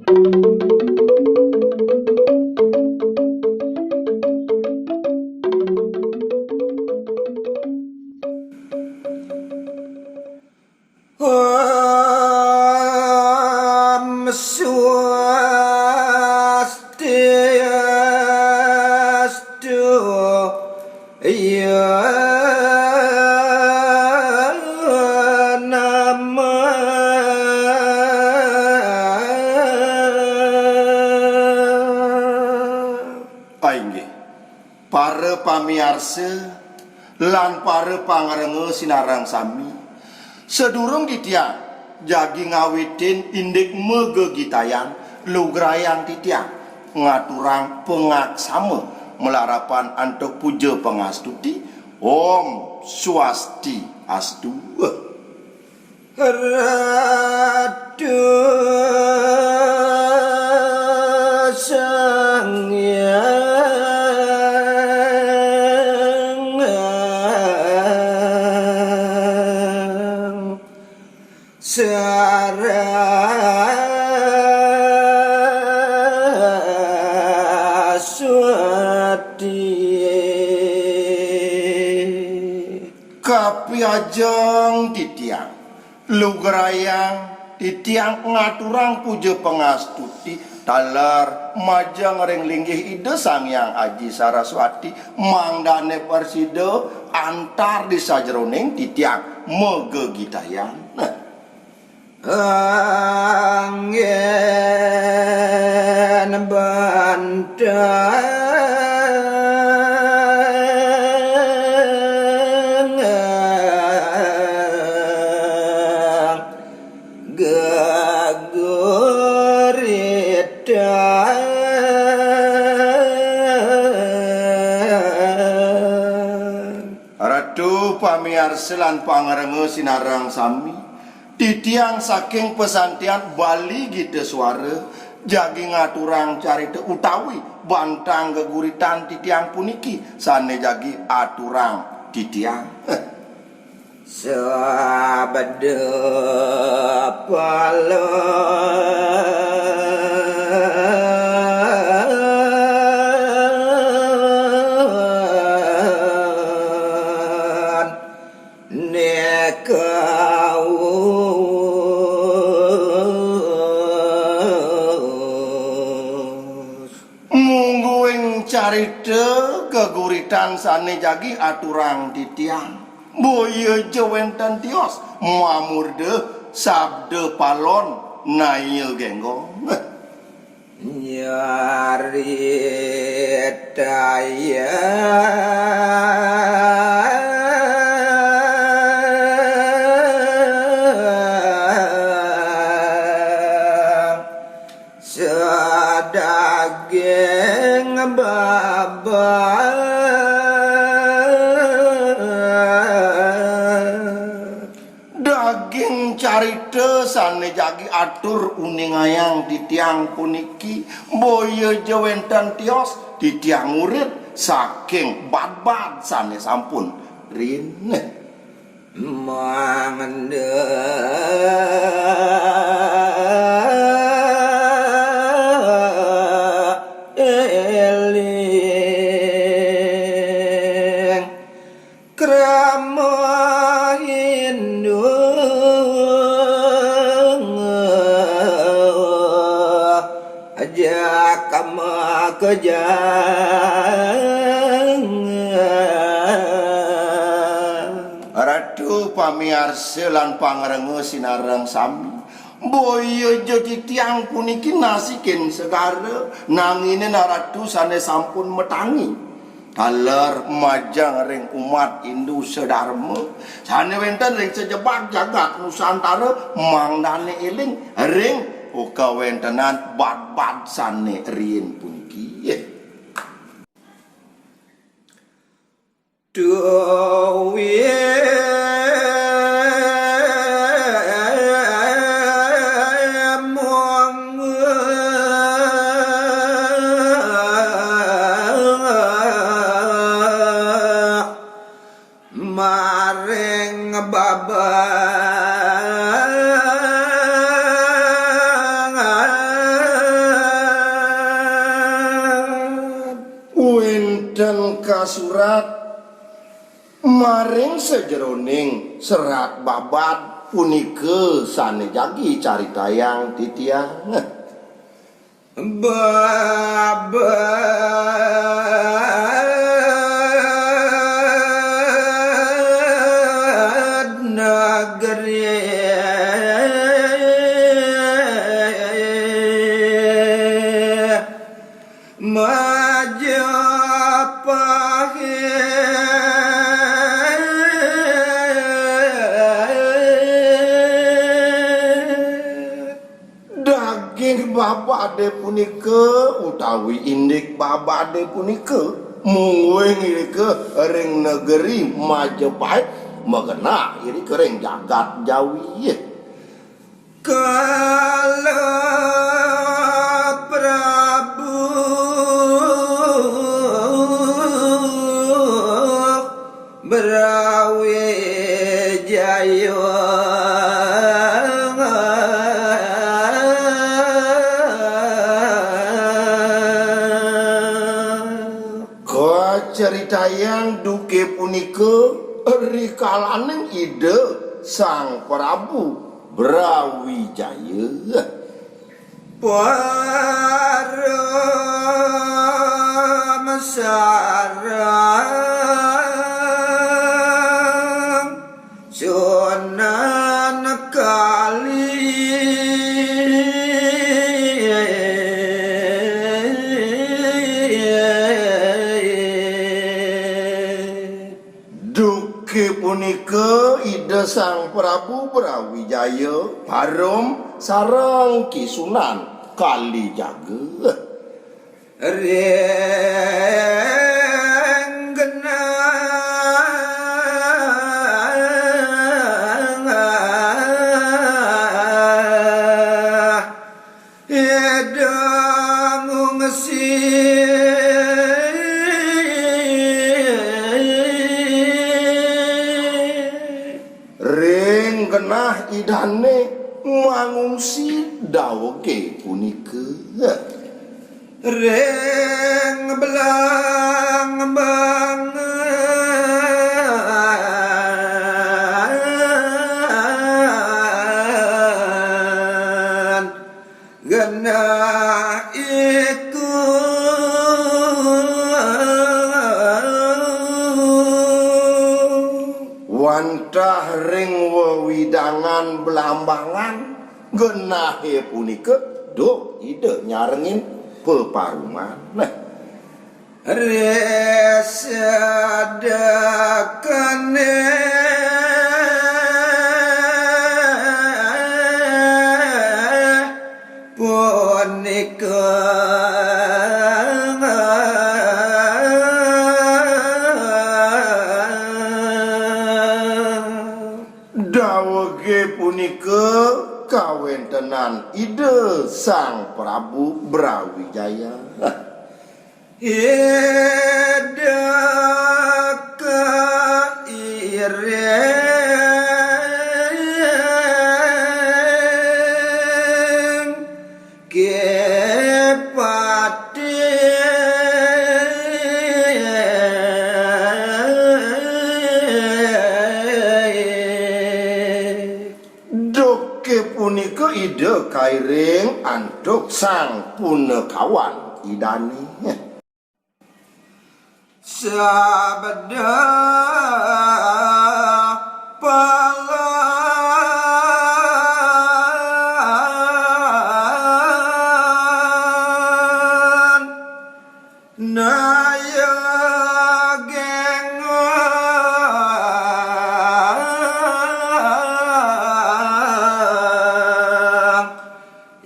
Om Swastiastu. Ya nama Ainggih para pamiarsa lan para pangrenge sinarang sami sedurung ditiang jagi ngawitin indik megegitayan lugrayan titiang ngaturang pengaksama melarapan antuk puja pengastuti Om Swastiastu. Ratu Sang Hyang Saraswati Kapiajeng titiang lugrayang titiang ngaturang puja pengastuti talar majang ring linggih ide Sang Hyang Aji Saraswati mangdane persida antar desa jroning titiang megegitayan. Angin bandang gegurita Ratu pamiarsa lan pangrenge sinarang sami titiang saking pesantian Bali gitu suara jagi ngaturang carita utawi bantang geguritan titiang puniki sane jagi aturang titiang. Sabda palon nekau mungguing carita geguritan sane jagi aturang titiang boya jewenten tios mamurde sabda palon naya genggong. nyaritaya sedaging babak daging carita sane jagi atur uningayang titiang puniki boya jewenten tios titiang urip saking bad-bad sane sampun rin mangende eling krama jakama kejang Ratu pamiarsa lan pangrenge sinarang sami boya jadi tiang puniki nasikin segara nangine naratu sane sampun metangi taler majang ring umat Hindu sedharma sane wenten ring sejebak jagat Nusantara mangdane eling ring kawentenan bad-bad sane rien puniki. Duwe maring babang ngasurat maring sejeroning serat babat punika sane jagi caritayang titiang Babad nagari Majapahit daging babade punika utawi indik babade punika mungguing irike ring negeri Majapahit megena irike ring jagat Jawi Kala Prabu Brawijaya ceritayang duke punika rikalaning ide Sang Prabu Brawijaya para masarang Sunan Kali duke punika ide Sang Prabu Brawijaya parum sareng Ki Sunan Kalijaga ring genah idane mangungsi dawuke punika Reng belang bangan genah iku wantah ring wewidangan belambangan genahe punika do ide nyarengin peparuman resadakane punika dawuhe punika kawentenan ide Sang Prabu Brawijaya ida kaireng kepati duke punika ide kairing antuk Sang Punekawan idani sabda palan naya gengang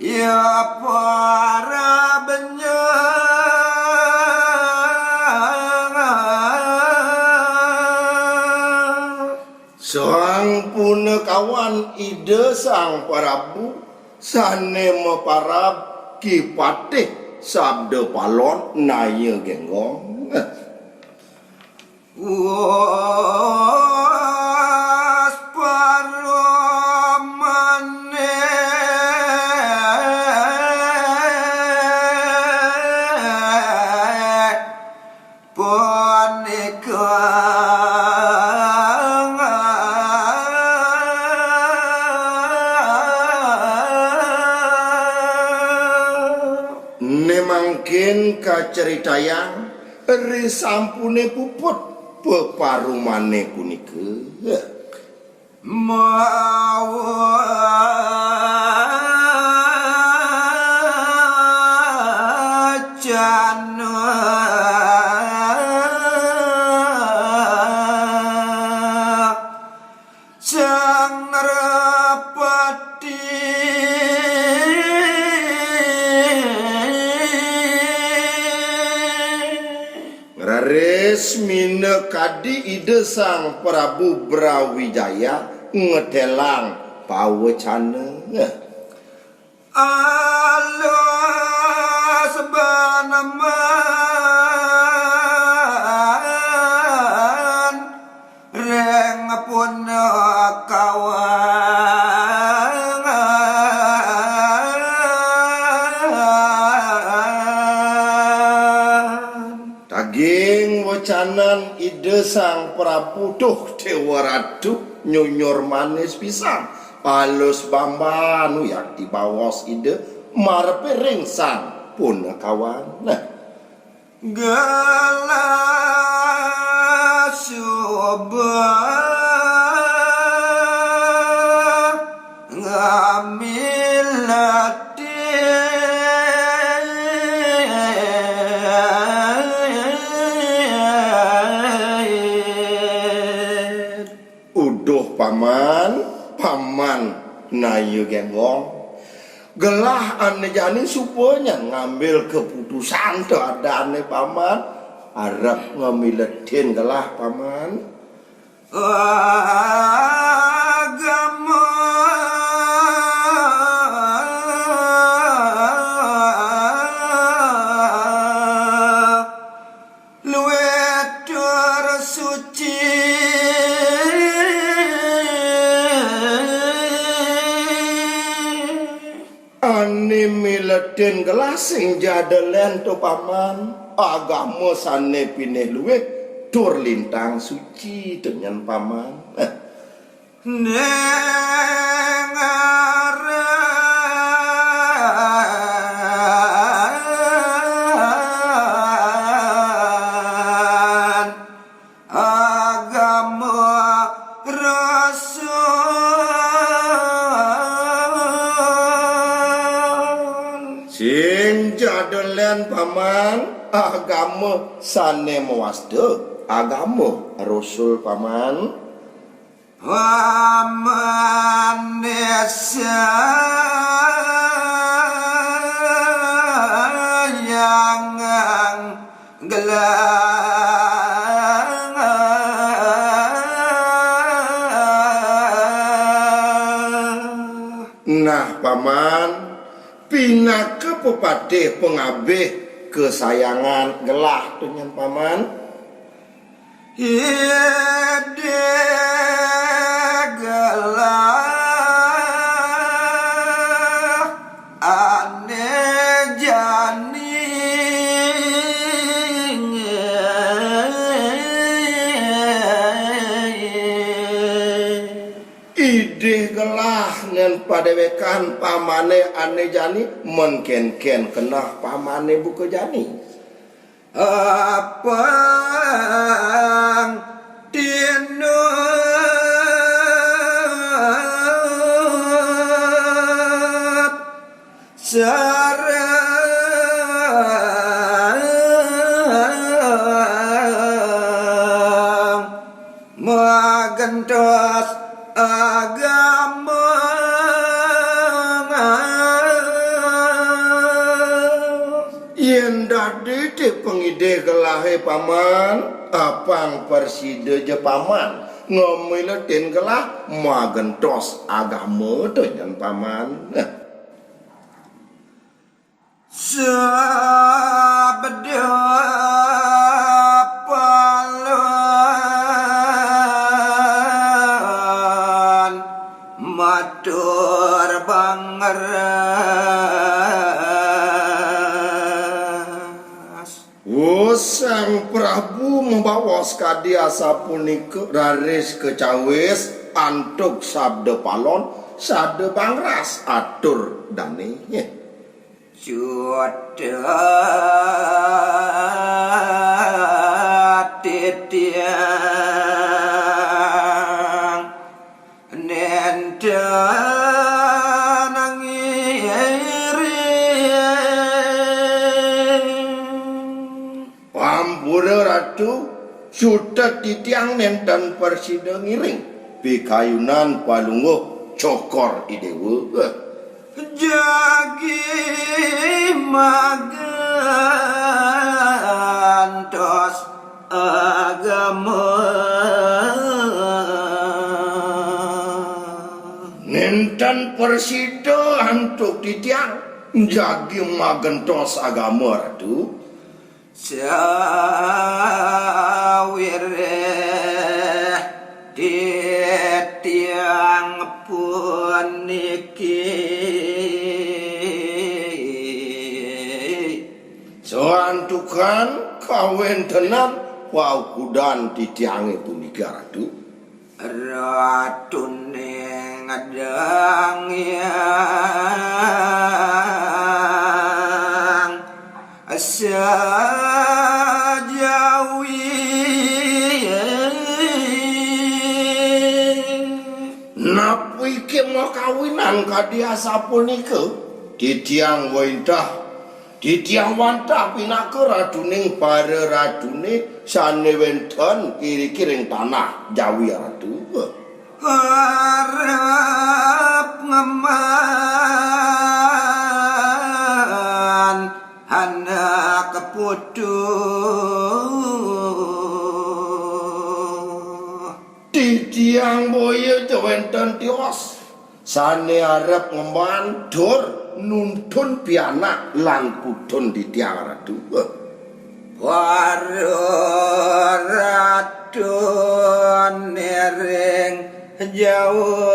ya para benyang Sang Punekawan ide Sang Prabu sane meparab Ki Patih sabda palon naya genggong was paromane pone mangkin kaceritayang ri sampune puput peparumane punika Resmina kadi ide sang Prabu Brawijaya ngedelang pawecana Allah sebenaman reng pun daging wacanan ide sang Prabu duh Dewa Ratu nyunyor manis pisang halus bambanu yak dibawos ide marepe ringsang pun kawan gelas subah ngambil uduh paman nayu genggong gelah ane jani supaya ngambil keputusan keadaannya paman harap ngamiletin gelah paman agama luwih tersuci ane miletin gelah sing jadelen to paman agama sane pineh luwih tur lintang suci dengan paman nengaran agama Rasul sing jadelen paman agama sane mewasde agama Rasul paman Manusia yang gelang nah paman pinaka pepatih pengabih kesayangan gelah dengan paman ide gelah ane jani ide gelah ngan padewekan pamane ane jani menken-ken kenah pamane buka jani apa dino sarang magentos agama yen dadi pengide gelahe paman apang perside je paman ngomiletin gelah magentos agama dengan paman sabda palan matur bangeras Sang Prabu membawa skadiasa punika raris kecawis antuk sabda palon sabda bangras atur dane Sudah titiang nenda nangiring Pampura ratu sudah titiang nenten persida ngiring bikayunan palungguh cokor idewa jagi magantos agama nenten persida hantuk titiang jagi magentos agama ratu sawire titiang puniki soantukan kawin tenan wau kudan titiange punika ratu ratune ngadang yang sajawi napa iki mau kawinan kadia sapunika titiang wentah titiang wantah pinaka raduning para radune sane wenten kiri-kiring tanah Jawi ratu harap ngeman anak putu titiang boyo wenten tios sane arep ngemandur nuntun pianak lan kudun titiang ratu waru ratu nering jauh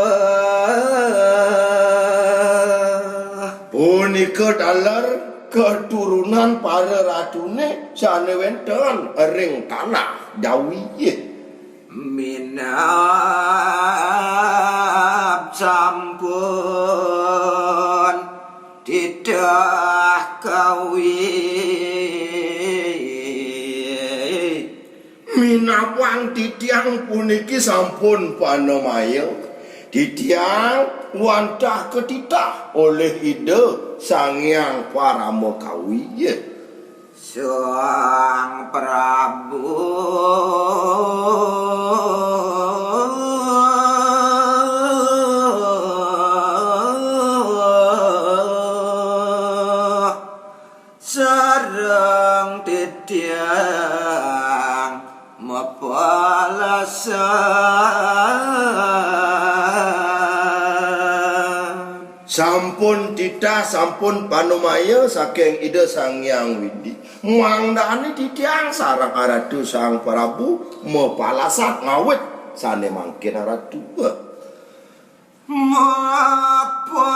punika dalar keturunan para ratune sane wenten ring tanah Jawi minap sampun tidak kawi minawang titiang puniki sampun panemaya titiang wantah ketitah oleh ide Sang Hyang Paramokawi Sang Prabu sareng titiang mapalasan sampun titah sampun panemaya saking ide Sang Hyang Widi mangdane titiang sareng aratu Sang Prabu mapalasan ngawit sane mangkin aratu mapalasan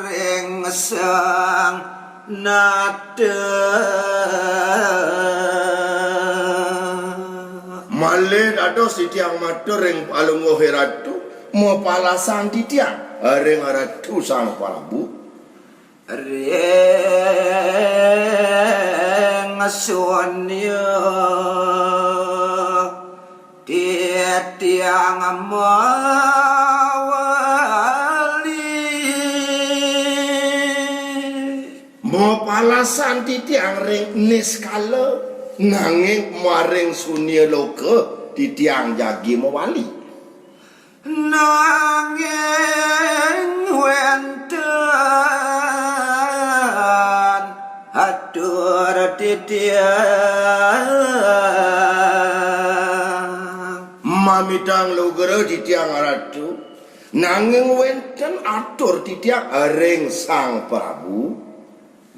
ring sang nada malih dados titiang matur ring palungguh ratu mapalasan titiang ring ratu Sang Prabu ring sunya titiang mawali mapalasan titiang ring niskala nanging maring sunya loka titiang jagi mawali nanging wenten atur titiang mamidang logere titiang ratu nanging wenten atur titiang ring Sang Prabu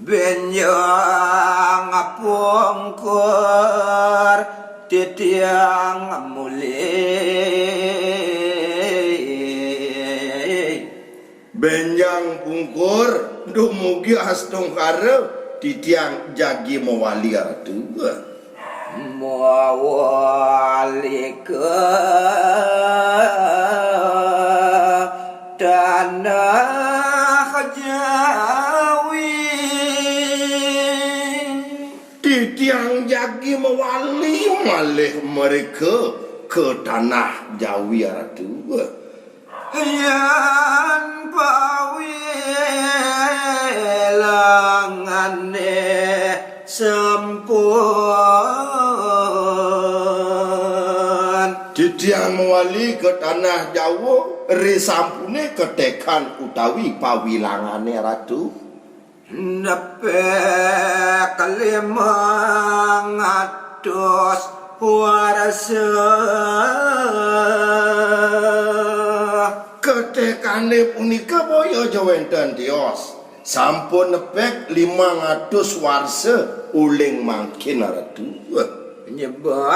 benyang pungkur titiang mulih benjang pungkur dumugi astung kare titiang jagi mawali ratu mawali ke anak jawi Titiang jagi mewali malih mereka ke tanah Jawi Ratu. yan pawilangane sempun Titiang mewali ke tanah Jawa risampune ketekan utawi pawilangane Ratu. nepek 500 warasa Ketekane punika boyo jawenten tios sampun nepek 500 warsa uling mangkin Ratu. nyebar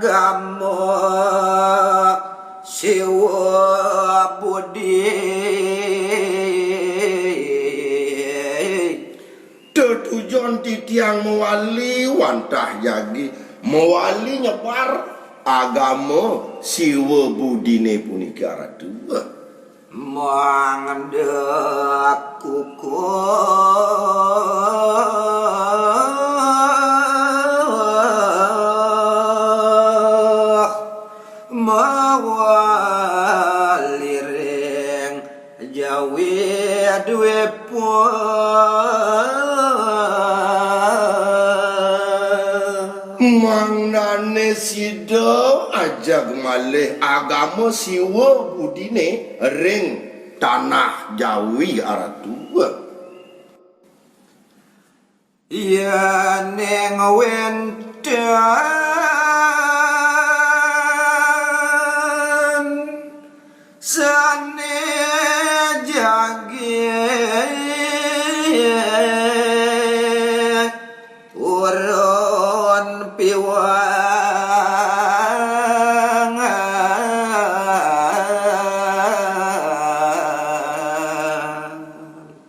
gamo siwa budi Tujuan titiang mewali wantah jagi mewali nyebar agama siwa budine punika Ratu. mangdek kuku mawaliring jawi dwe Mangnane sida ajag malih agama siwa budine ring tanah Jawi Ratu. ya ning wenten sane jagi urun piwangan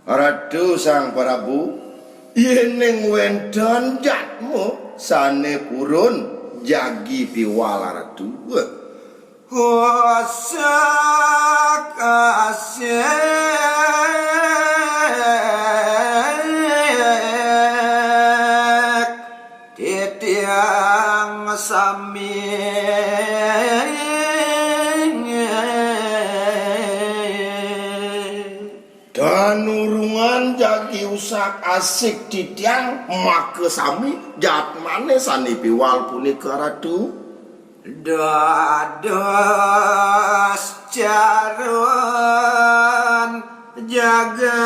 Ratu Sang Prabu, yening wendon jatmu sane purun jagi piwala Ratu. Wasak asek titiang sami Dan urungan jagi usak asik titiang make sami jatmane sane piwal punika Ratu. dados caron jaga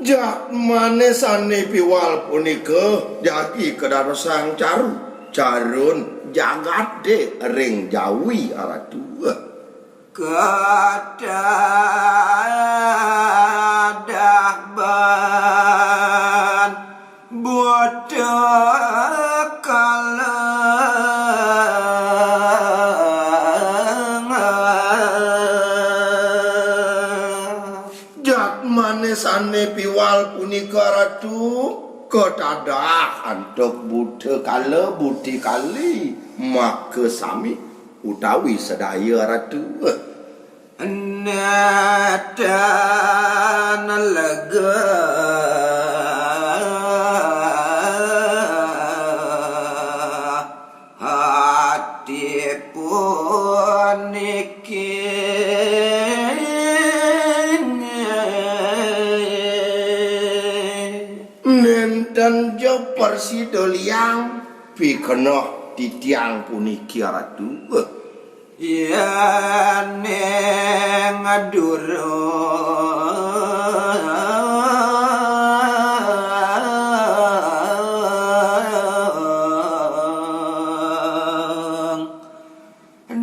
Jatmane sane piwal punika jagi kedarosang carun jagade ring Jawi Ratu. kadadah ban bodoh kalangan Jatmane sane piwal punika Ratu ketadah antuk budhe kala budi kali make sami utawi sedaya Ratu. Nadan lega hati pun niki Nenten jo persidoliang pikenoh titiang puniki Ratu. ya neng durung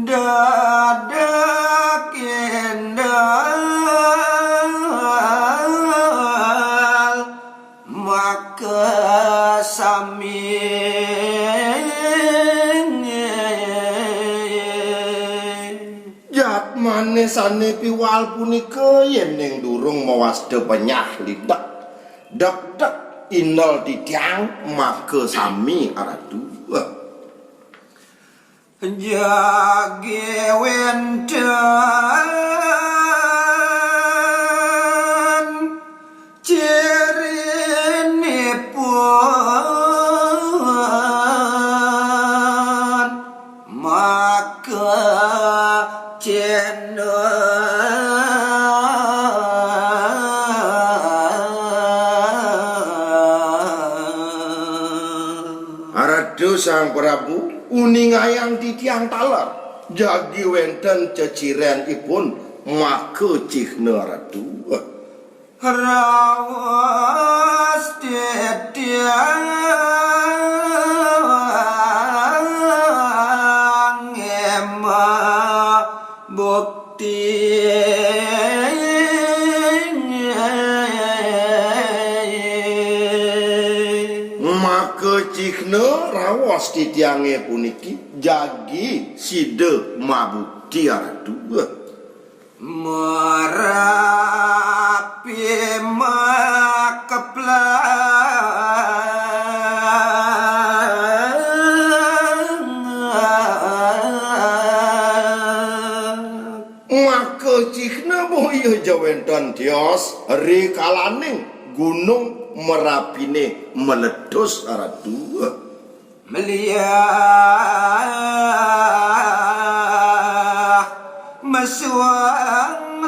dadak endal maka sami Jatmane sane piwal punika yening durung mawasda penyah lidak dek inol titiang maka sami aratu jage wenten cirinipun maka Aradu Sang Prabu uningayang titiang talar jagi wenten ceciren ipun maka cihna aradu rawas titiang ema bukti maka cihna rawas titiange puniki jagi side mabukti aradu merapi maka cihna boyo jawentan tios rikalaning gunung Merapine meledos aradu melihat mesuang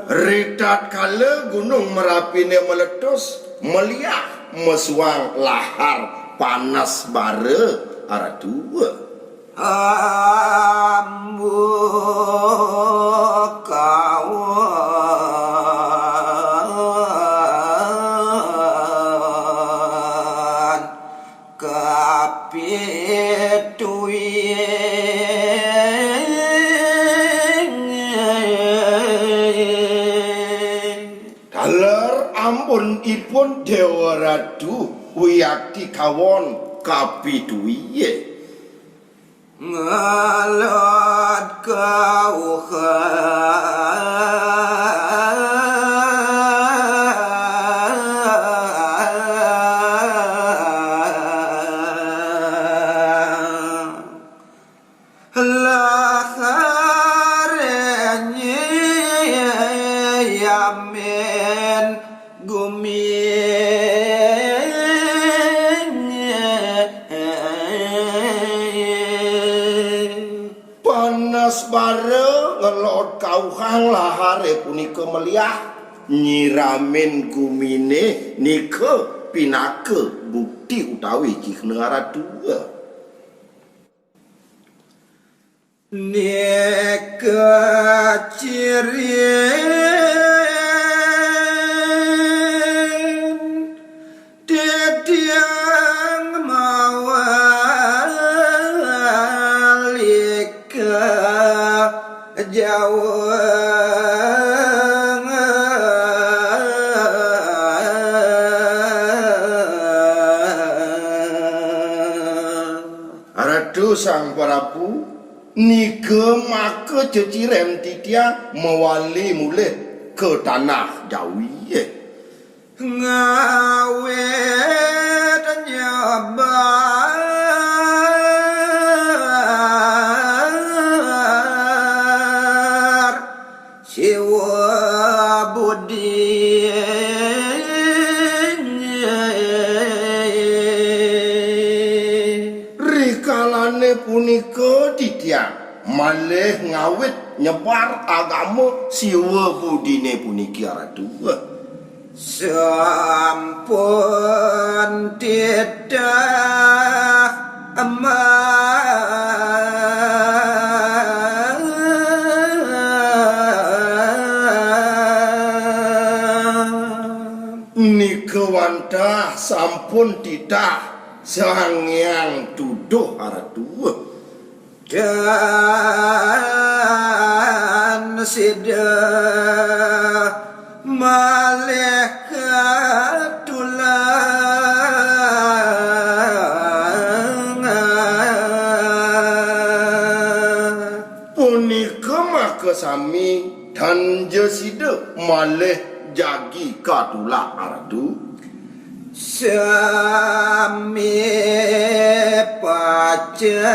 ridat kala gunung Merapine meledos meliah mesuang lahar panas bare aradu ambu kawan dalar ampun ipun Dewa Ratu wiyakti kawon kapituye ngalot laharnya yamin panas bare ngelot kauhang lahare punika meliah nyiramin gumine nika pinake bukti utawi cihna aradu neka cirin titiang mawalika jauh aradu Sang Prabu nika maka ceciren titiang mewali mulih ke tanah Jawi ngawet nyabar siwa budi rikalane punika titiang malih ngawit nyebar agama siwa budine puniki aradu sampun tidak nika wantah sampun tidak sangyang tuduh aradu dan sidah malaikat tulang maka sami dan jesida malih jagi katula aradu sami pajangan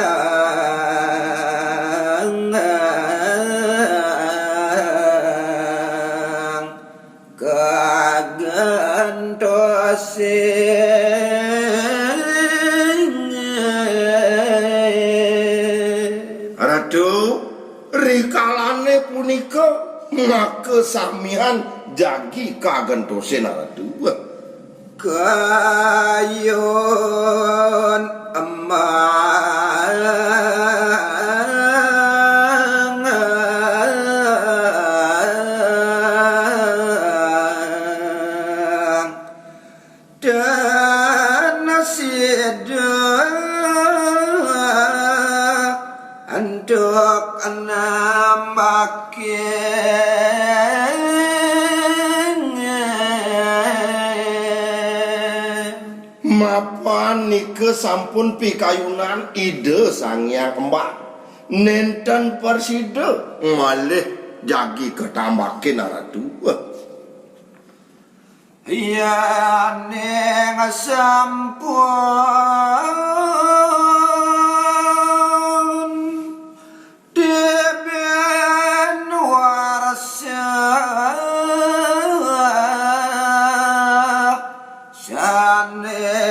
kagantosin aradu rikalane punika maka samihan jagi kagentosen aradu kayun emang dan nasidah untuk mapan nike sampun pikayunan ide sangya embak nenten persida malih jagi ketambakin aradu ya neng sampun deben warsa sane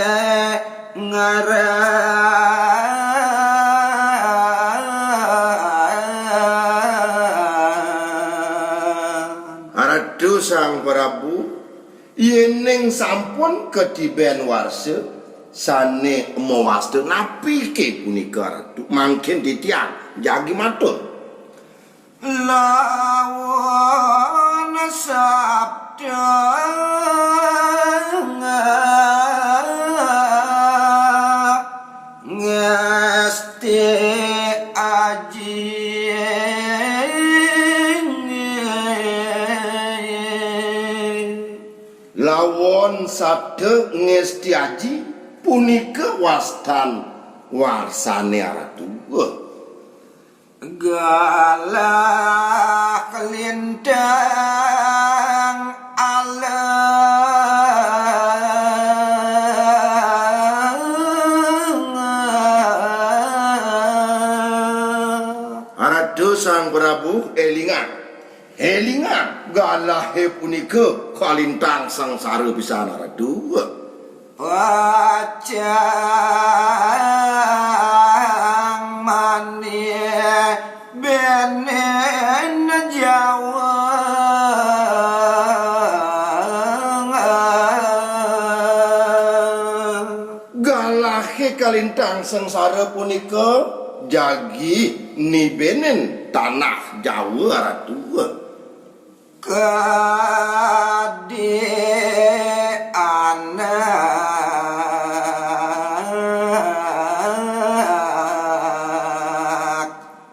ngaran aradu sang Prabu yeneng sampun ketiben warsa sane mewasta napike punika aradu mangkin ditiang jagi matur lawan sabda ngesti aji lawon sabda ngesti aji punika wastan warsane aradu galah kelintang aradu sang Prabu elingan galahe punika kalintang sangsara pisan aradu pacang mani benen Jawa galahe kalintang sangsara punika jagi nibenen tanah Jawa aradu kade anak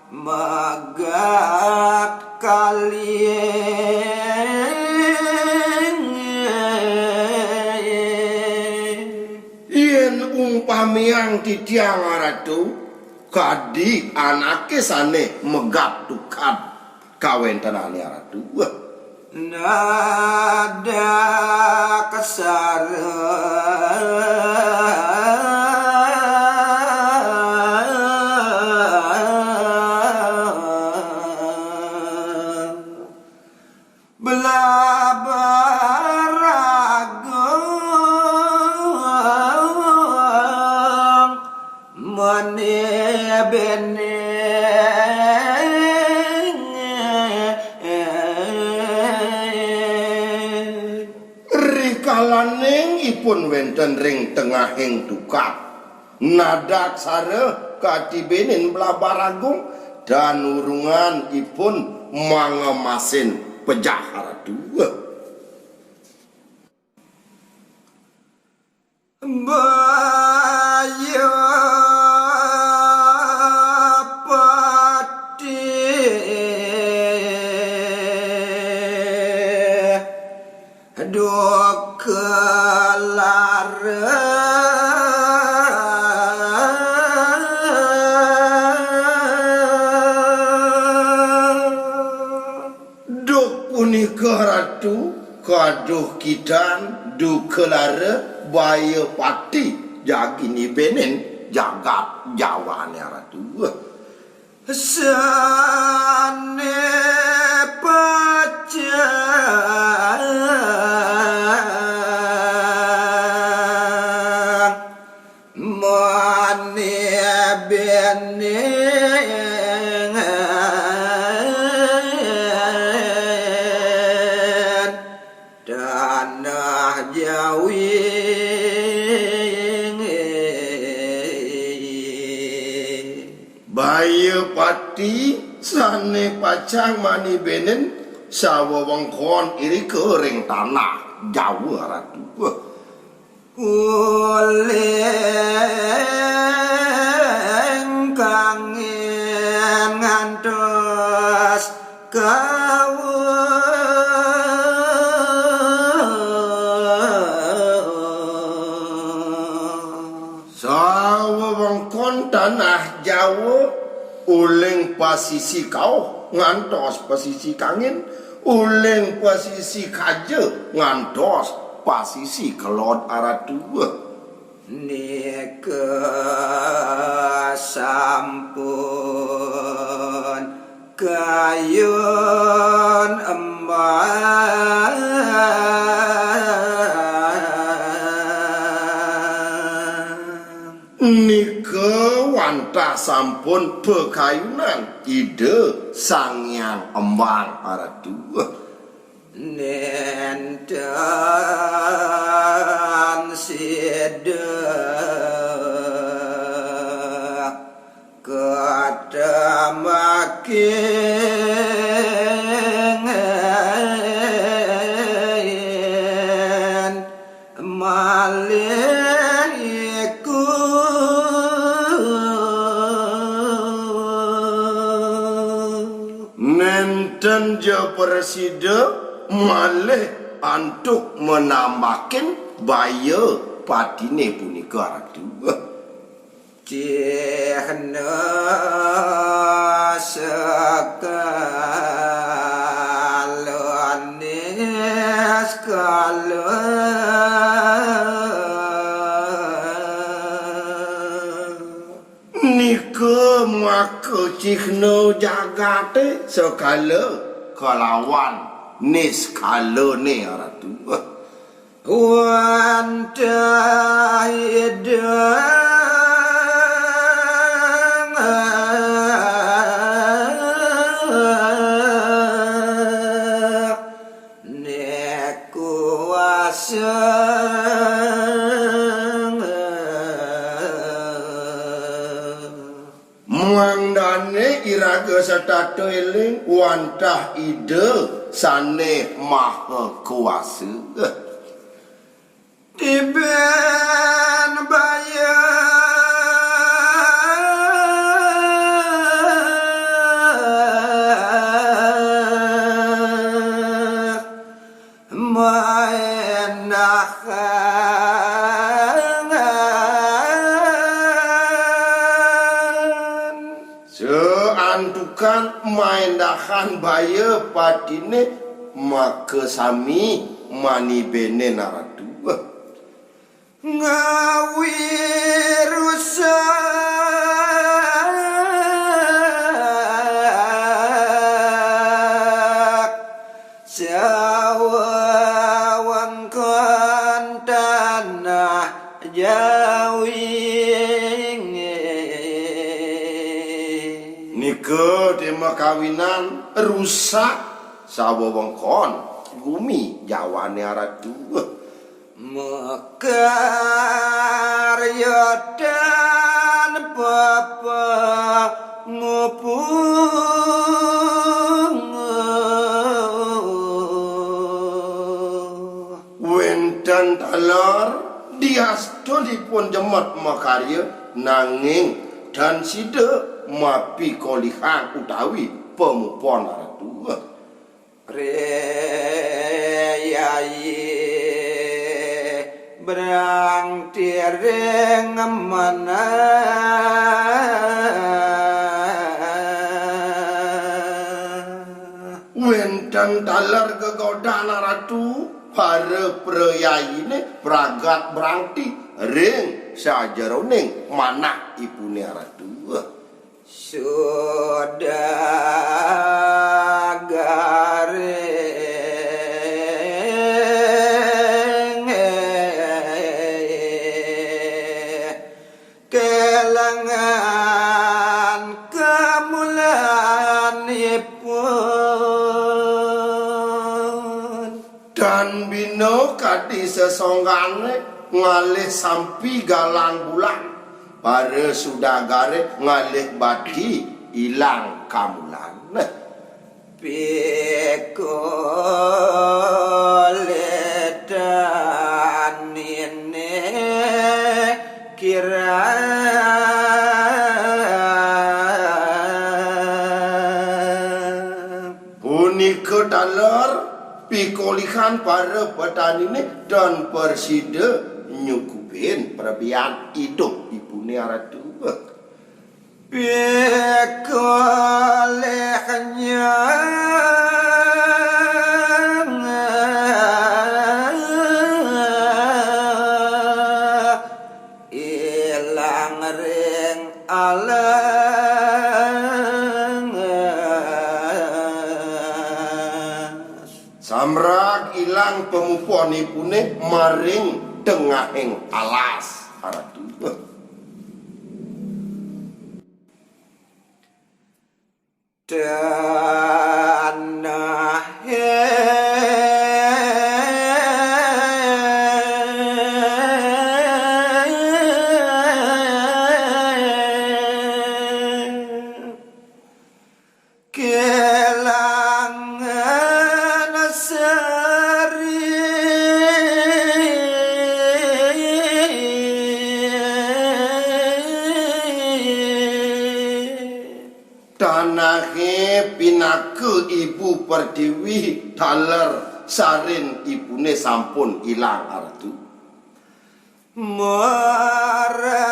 magat kalian yen umpamiang titiang aradu kadi anake sane megap tukat kawentenane aradu nada kasar belah beragung menebene rikalaning ipun wenten ring tengahing dukat nadak sare katibenen blabaragung dan urungan ipun mangemasin pejah aradu bayo pati dok kelar Ratu kaduh kitan du kelara baya pati jagi ni benen jagat jawane ratu Sane pacang mane beneng tanah Jawi baya pati sane pacang mani benen sawa wengkon iri kering tanah Jawa ratu uleng kangen ngantos sawa wengkon tanah Jawa uleng pasisi kau ngantos pasisi kangen uleng pasisi kaje ngantos pasisi kelot aratu Nike sampun kayun embang nike wantah sampun pekayunan ide sangyang embang aratu nenten sida katamakin maliku nenten je presida malih antuk menambahkan baya patine punika ratu Cihna sekalonis nike maka cihna jagate sekala kelawan niskala ne ratu wantah mangdane iraga satata eling wantah ide sane maha kuasa Tiben baya seantukan maindahan baya patine maka sami mani bene naratu ngawi rusak Jawa wangkon tanah Jawi nike tema kawinan rusak sawa wengkon bumi jawane aratu mekar yodan papa ngupung wenten talar diasto dipun jemet makarya nanging dan sida mapi kolihang utawi pemupon aratu Reyai berang tireng mana wen dan talar kegoda naratu para prayaine pragat berangti ring sajaroning mana ipune ratu sudah garing kelangan kemuliaan ipun dan bino kadi sesonggane ngalih sampi galang bulan para sudagare ngalih badi ilang kamulan pikoledan ini kira punika dalar pikolikan para petani ini dan persida nyukupin perbian hidup ipune ratu pikolehnya ilang ring alang samrak ilang pemupon ipune maring tengahing alas ratu tanah kelangan seri tanahe pinake ibu pertiwi taler sarin ibune sampun ilang ratu maranane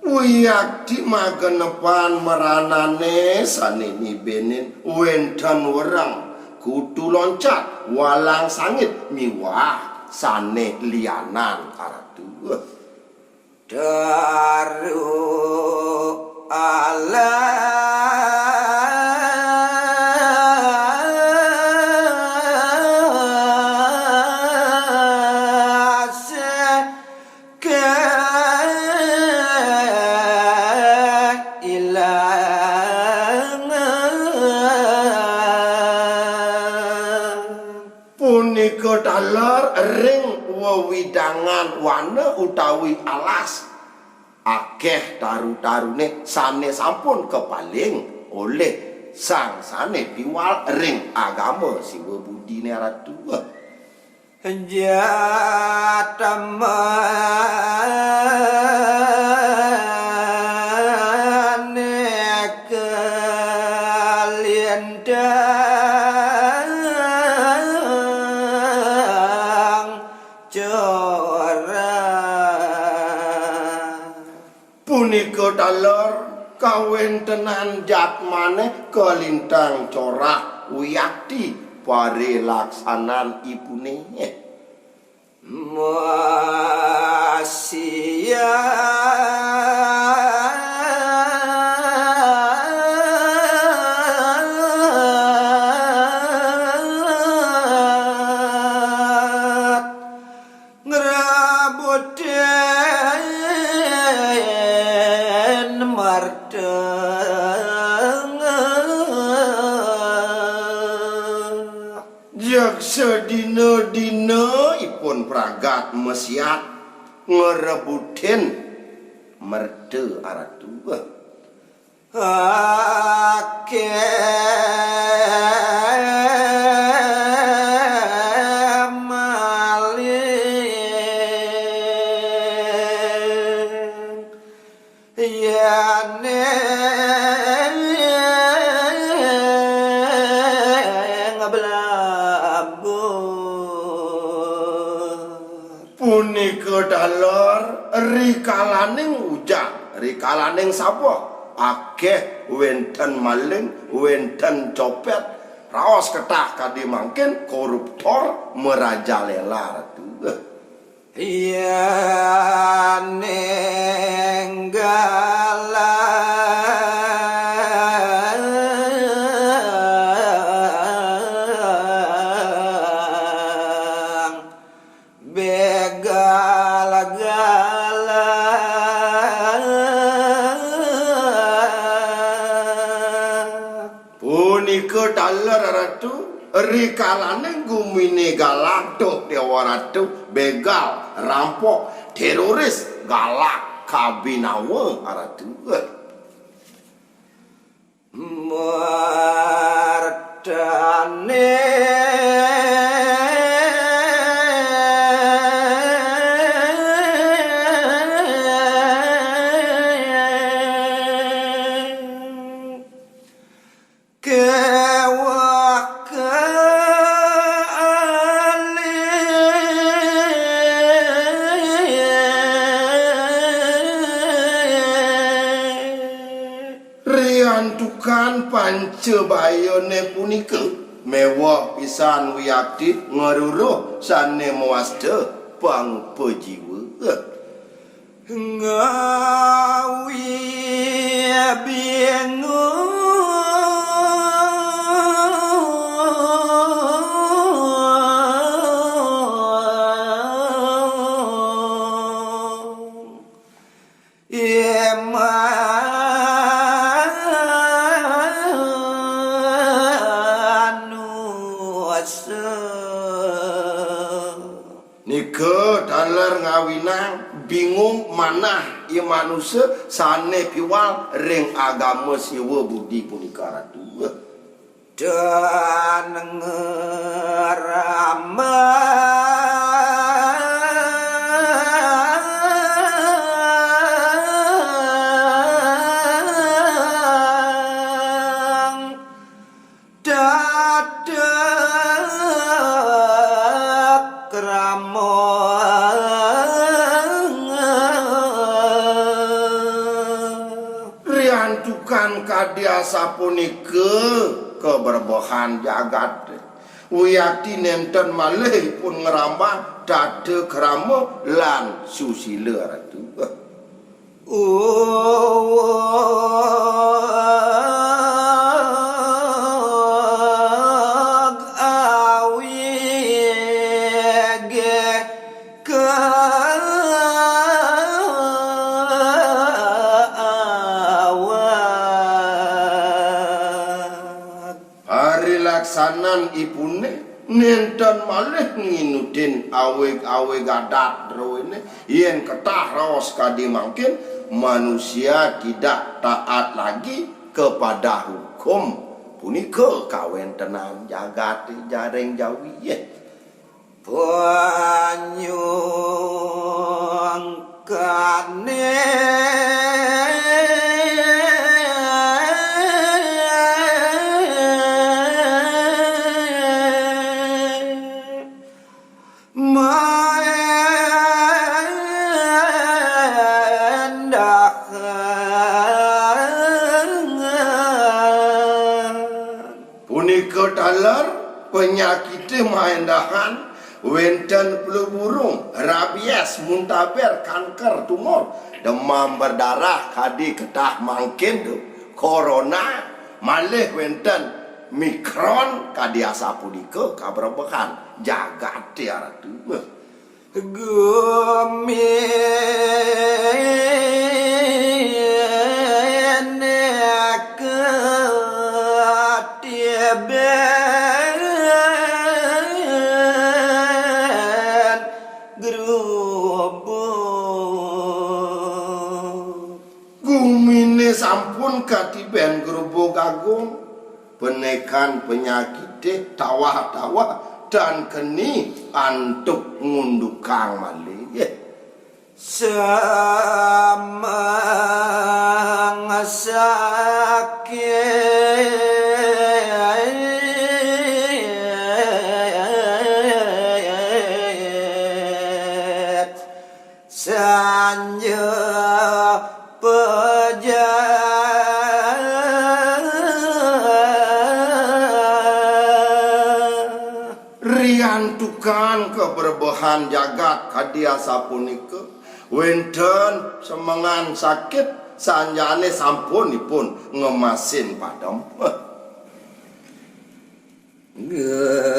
Wiyak di magenepan meranane sanini benin wendan werang kudu loncat walang sangit miwah sane lianan ratu daru alas punika dalar ring wewidangan wana utawi alas akeh taru-tarune sane sampun kepaling oleh sang sane piwal ring agama siwa budine ratu jatamane kelendang punika dalar kawentenan jatmane kelintang corak wiyakti pare laksanan ibune Masia ngerabuten marteng jak sedina-dina ipun pragat mesiat ngerebutin merde aratu punika daler rikalaning ujang, rikalaning sapa? Akeh wenten maling, wenten copet, raos ketah kadi mangkin koruptor merajalela ratu. Ya nenggalang begal-galang Punika daler ratu rikalane gumine galak tuh dewa ratu begal rampok teroris galak kabinawa ratu. Mardane Riantukan pancebayone punika mewah pisan wiyakti ngeruruh sane mewasde pang pejiwa. ngawi bingung Nika daler ngawinang bingung manah ieu manusia sane piwal ring agama siwa budi punika ratu. dan ngeramang dadak ramang Riantukan kadiasa punika keberbohan jagat. Wiyati nenten malih pun ngerambah dade krama lan susila ratu. Hari laksanan ipune nenten malih nginudin awe gadat rowene yen ketah raos kadi mangkin manusia tidak taat lagi kepada hukum punika kawentenan jagat jaring jawi ye. Panyungkane Punika daler penyakit maendahan wenten flu burung, rabies, muntaber, kanker, tumor, demam berdarah, kadi ketah mangkin tu, corona, malih wenten mikron kadi asa punika kaberbekan jagat tiara tu. Gumine sampun katiben gerubuk agung penekan penyakit tawa-tawa dan keni antuk ngundukang malih. Samang sakit anja peja rian tukang keberbahan jagat kadia sapunika wenten semengan sakit sanjane sampunipun ngemasin padam gering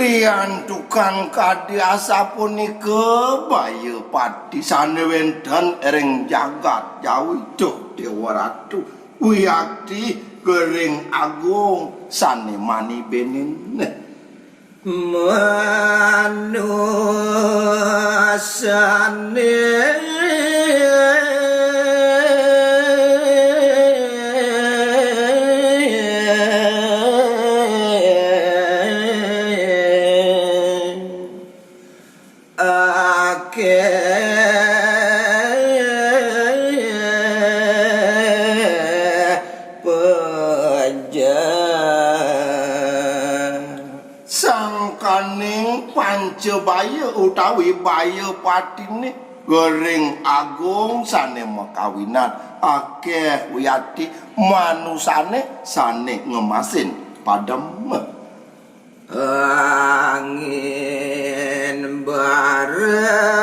rian tukang kadia sapunika bayu pati sane wenten ering jagat jawi duh dewa ratu wiyakti gering agung sane mani benin manusane sangkaning pancebaya utawi baya patine gering agung sane mekawinan akeh wiyati manusane sane ngemasin padem angin barat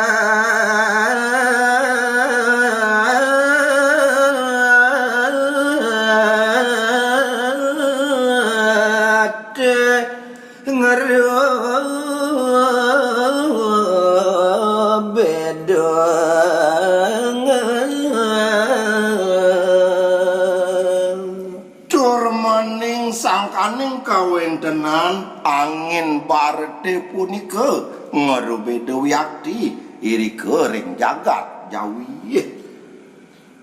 turmaning sangkaning kawentenan angin barete punika ngerubeda wiyakti iri kering jagat jawi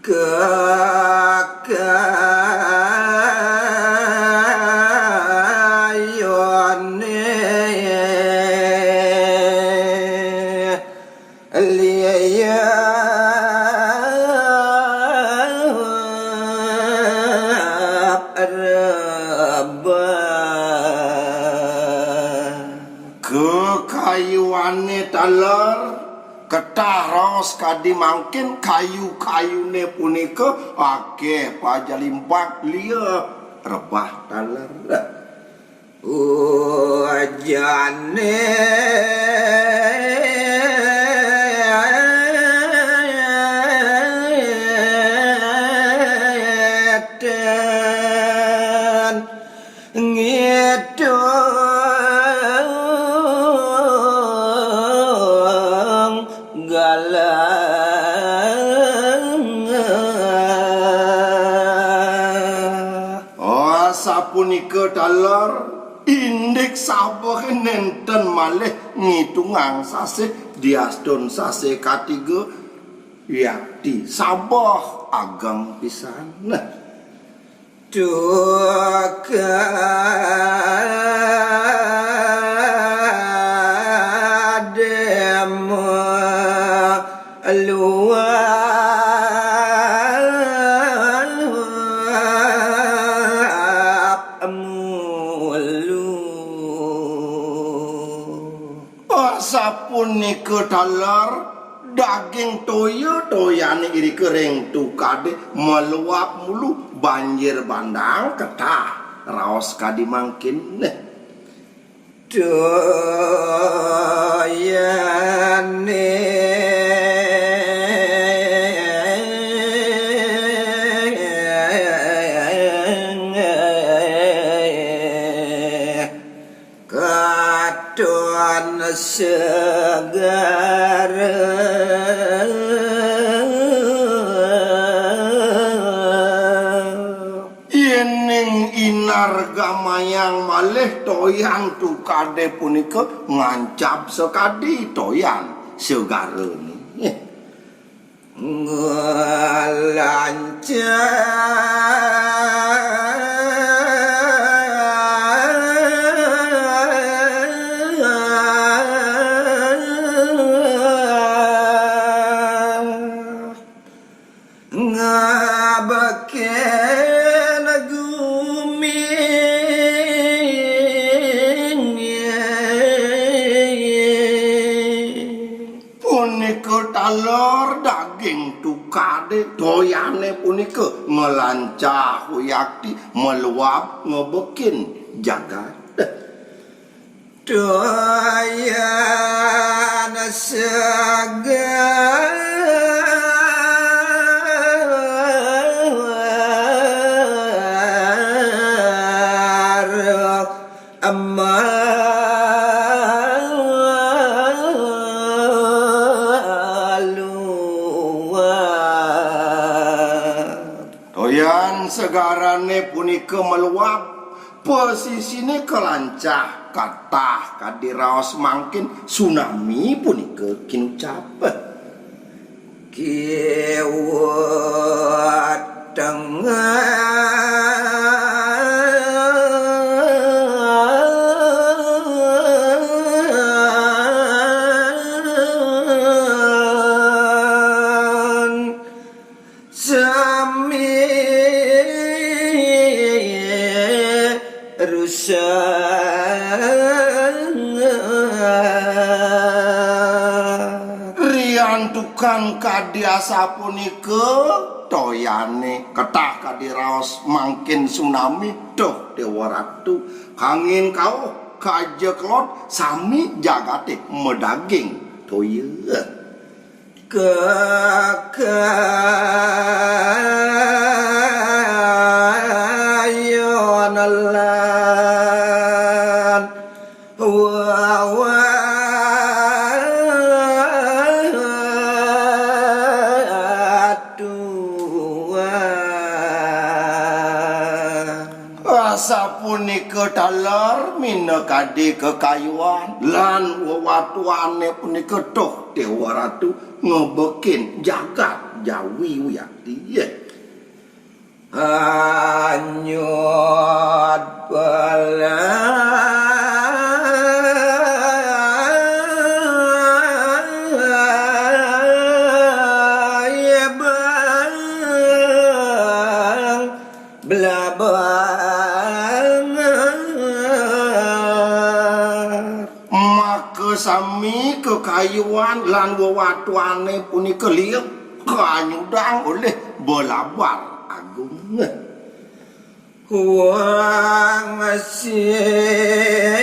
kekayone liya kekayuane taler ketah raos kadi mangkin kayu-kayune punika akeh pajalimpak liya rebah taler ujane ten ngidung galang sapunika taler indik sabah nenten malih ngitungang sase diaston sase katiga yakti sabah ageng pisan duka demo luap mulu sapunika taler daging toya toyane iri kering tukade meluap mulu banjir bandang ketah raos kadi mangkin doyane katon segar yening inar gamayang malih toyan tukade punika ngancap sekadi toyan segarene ngabaken guming punika talor daging tukade doyane punika ngelancah yakti meluap ngebekin jagat doyan segar amaluan doyan segarane punika meluap posisine kelancah katah kadiraos mangkin tsunami punika kinucap kiwat dengan sami rusak riantukan kadiasa punika toyane ketah kadiraos mangkin tsunami doh dewa ratu angin kau kajeklot sami jagate medaging toya kekayon lan wawatuan sapunika taler minekadi kekayuan lan wewatuane punika doh dewa ratu ngebekin jagat jawi wiyakti anyut belai bang belabang maka sami kekayuan lan wewatuane punika liep kanyudang oleh belabar agung wang senadukad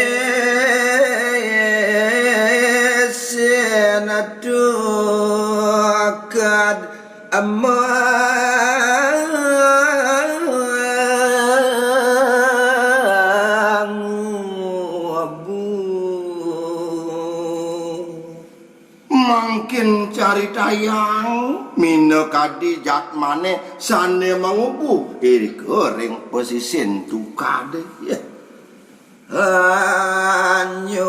mangkin cari tayang minekadi jatmane sane mangubu iri kering pesisin tukade anyut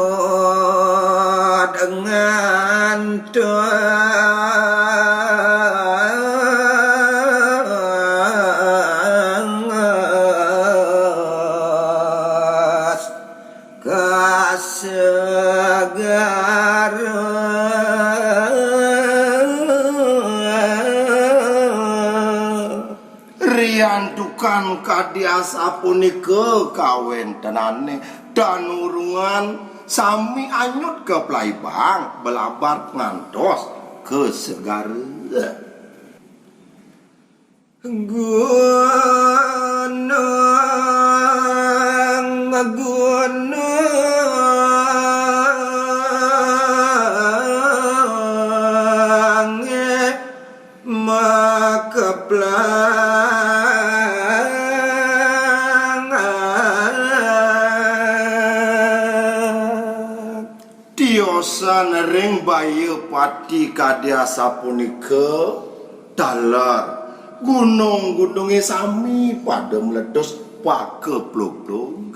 dengan tuas kasegar riantukan kadiasa punika kawen tenane dan urungan sami anyut ke Plaibang belabar ngantos ke segara gunung tiosan ring bayu pati kadiasa punika dalar gunung-gununge sami pada meledos pakeblog-blog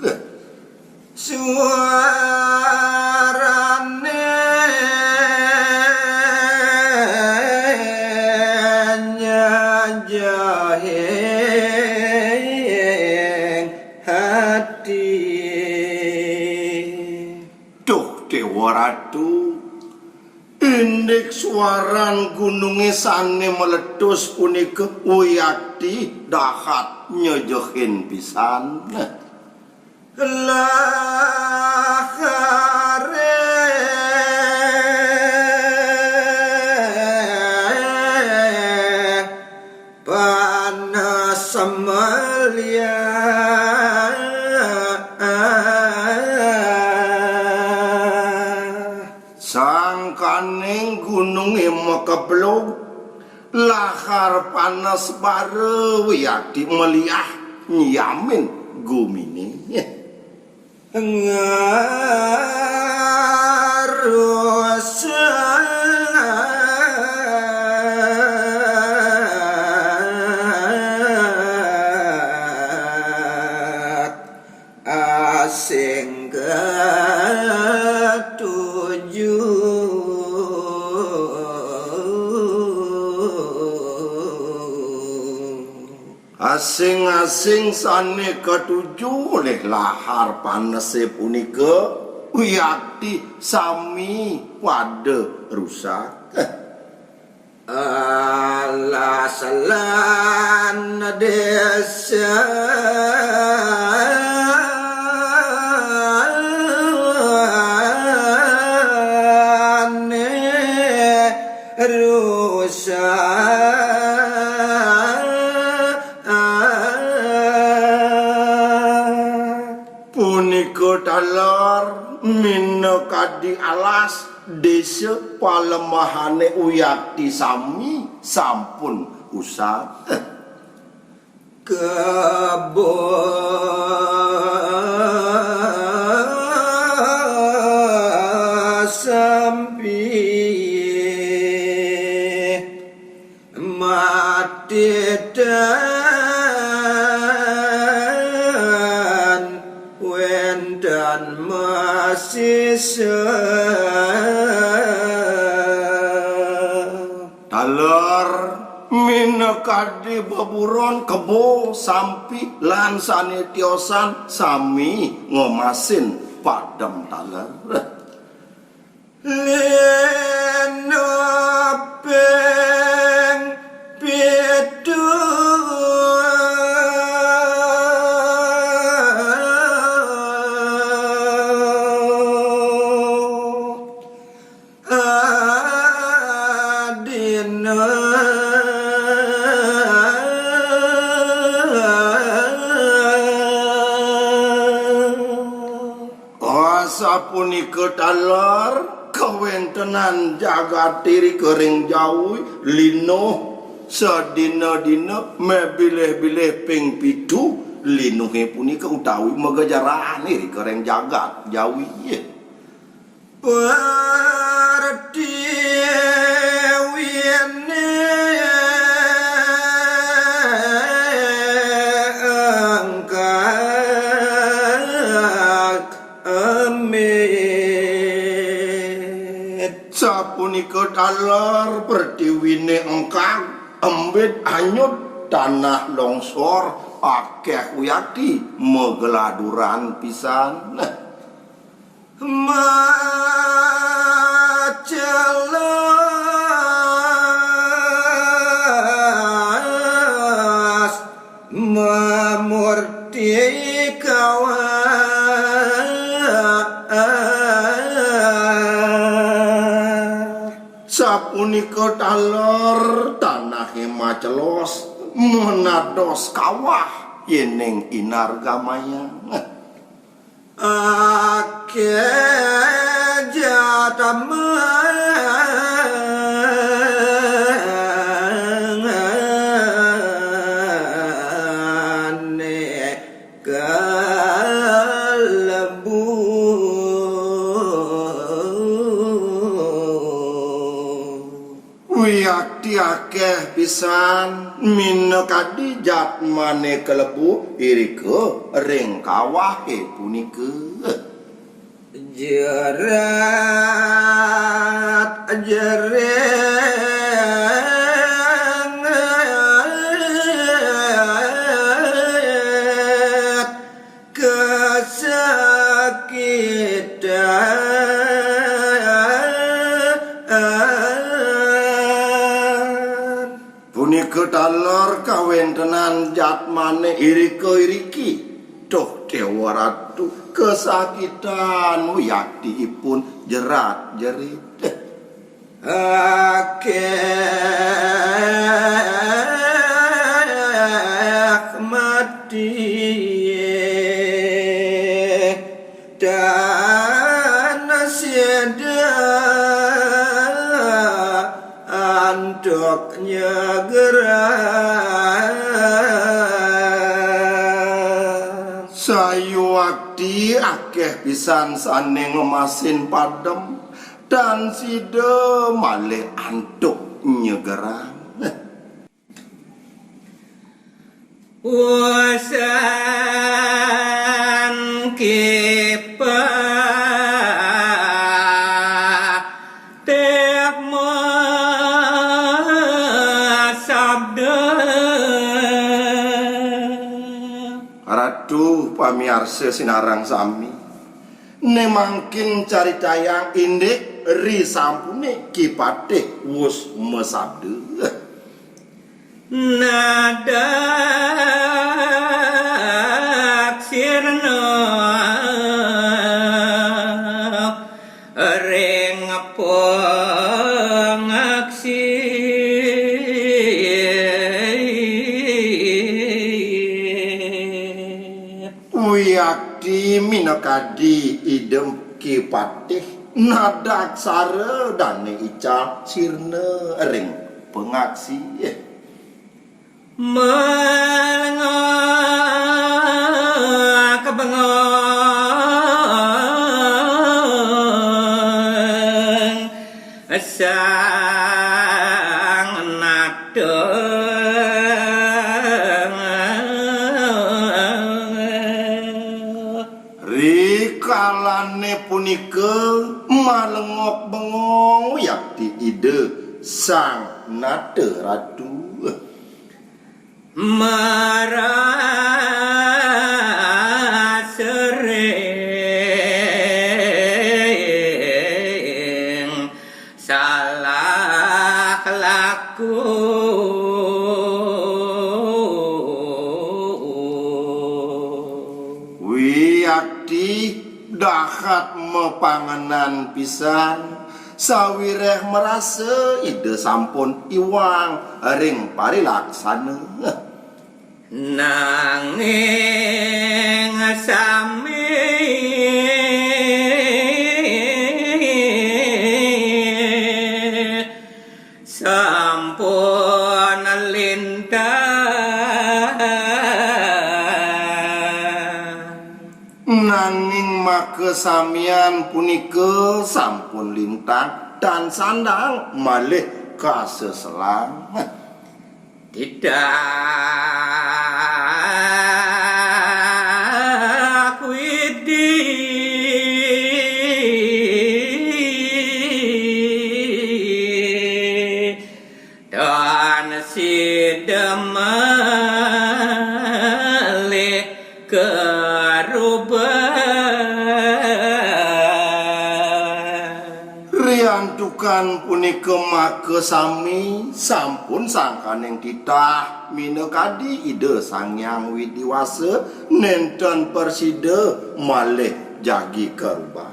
suarane batu. Indeks suaran gununge sane meletus punika Wiyakti dahat nyojohin pisan. Lahare panas samalia sangkaning gununge makablog lahar panas bare Wiyakti meliah nyamin gumine. Asing ketujuh Asing-asing sane ketujuh oleh lahar panase punika Wiyakti sami wade rusak. alasalan desa Punika talar minakadi alas desa palemahane Wiyakti sami sampun usah. sampi mati dan wendan masih Talar minakadi baburon kebo sampi lan sanetiosan sami ngomasin padam talar. lenopeng pitu adina sapunika talar kawentenan jagat diri kering jauh lino sedina-dina mebilih-bilih ping pitu linuhe punika utawi megajarane kering jagat jauh ye. Pertiwine angkat amit Sapunika talar pertiwine engkang embit anyut tanah longsor akeh Wiyakti megeladuran pisan. majelas memurti Sapunika taler tanahe macelos menados kawah yening inar gamaya. akeh jatamane kalebu Wiyakti akeh pisan minakadi jatmane kelebu irika ring kawahe punika. jerat jeret kesakitan Kedaler kawentenan jatmane iriki Toh dewa ratu kesakitan yaktiipun jerat jerit akeh mati dan siada andoknya gerak sayu wakti akeh pisan sane ngemasin padem dan side malih antuk nyegerang wasan kipa tiap sabda Ratu pamiarsa sinarang sami nemangkin cari tayang indik ri sampune kipatih wus mesabde nada sirna ring pengaksi Wiyakti minakadi idem kipatih nadak sare dane ical sirna ring pengaksi melengok kebengong sang nada rikalane punika malengok bengong yakti ide sang nada ratu marah sering salah laku wiyakti dahat mepanganan pisan sawireh merasa ide sampun iwang ring parilaksana nanging sami sampun lintah nanging makesamian punika sampun lintang dan sandang malih kaseselang tidak widi dan sidemale riantukan punika makesami sampun sangkaneng titah minekadi ide Sangyang Widiwasa nenten persida malih jagi kerubah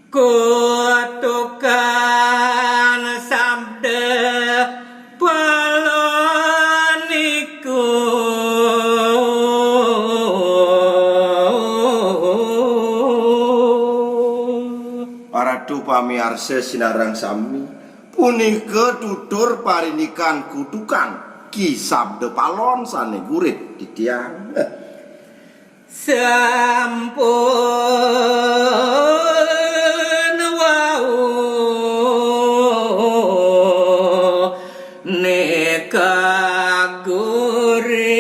kutukan sabda paloniku Ratu pamiarsa sinarang sami punika tutur parinikan kutukan ki sabda palon sane gurit titiang sampun wau neka gurit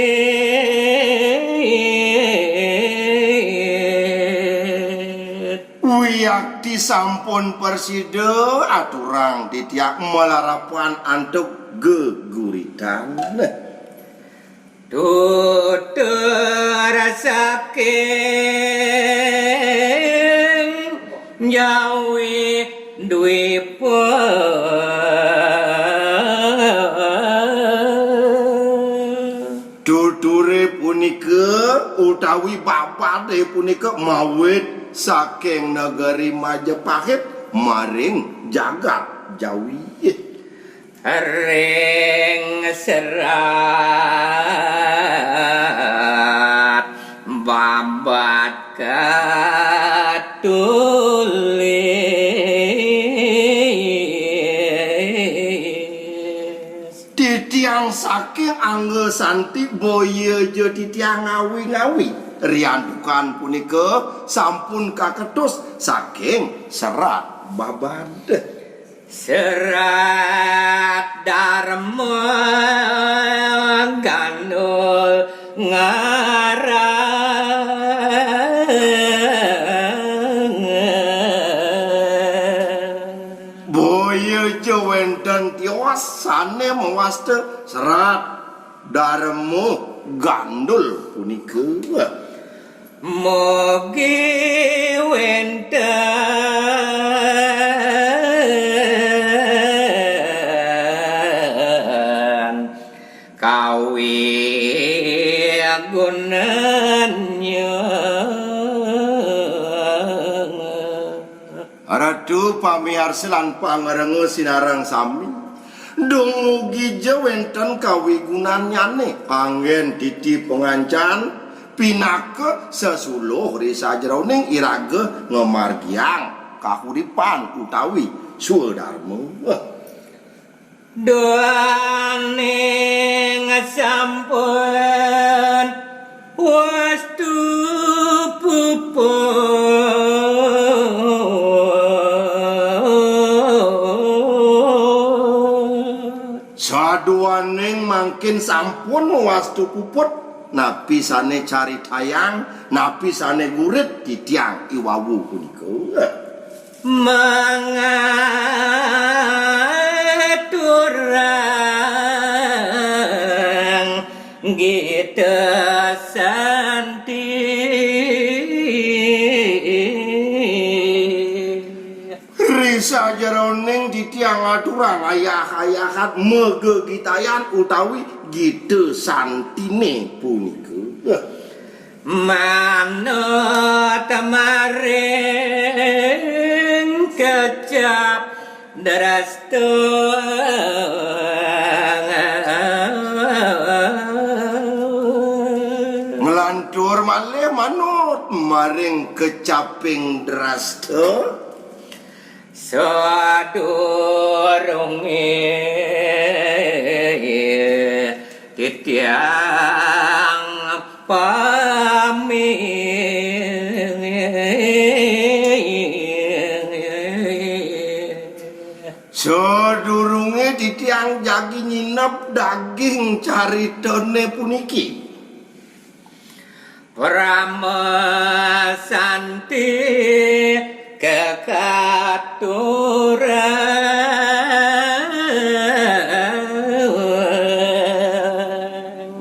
wiyakti sampun persida aturang titiak melarapan antuk geguritan tutur saking jawi dwi utawi babade punika mawit saking negeri Majapahit maring jagat Jawi. ring serat babat katulis Titiang saking angge santi boya je titiang ngawi-ngawi riandukan punika sampun kaketus saking serat babade. serat dharma gandul ngarang Boya je wenten tiwas sane mawaste serat dharma gandul punika. mugi wenten kawigunannya Ratu pamiarsa lan pangrenge sinareng sami dumugi je wenten kawigunanyane anggen titi pengancan pinake sesuluh risa jroning irage ngemargiang kahuripan utawi sudarma. doaning sampun wastu puput Saduaning mangkin sampun wastu puput napi sane cari tayang napi sane gurit titiang iwawu punika. mangaturang gitu santi Risa jeroning titiang aturang ayah-ayahat megegitayan utawi gitu santine punika. manut maring kecap drastu Melantur malih manut maring kecaping drasta sadurunge titiang pami sadurunge titiang jagi nyinep daging caritane puniki Rama santi kekaturan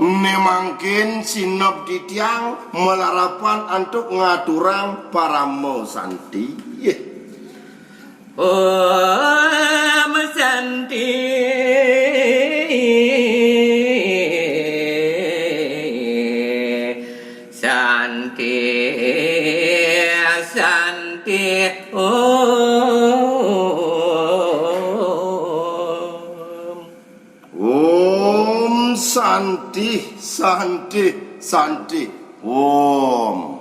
nemangkin sinep titiang melarapan antuk ngaturang paramo santi. Om santi santi santi Om santi santi santi Om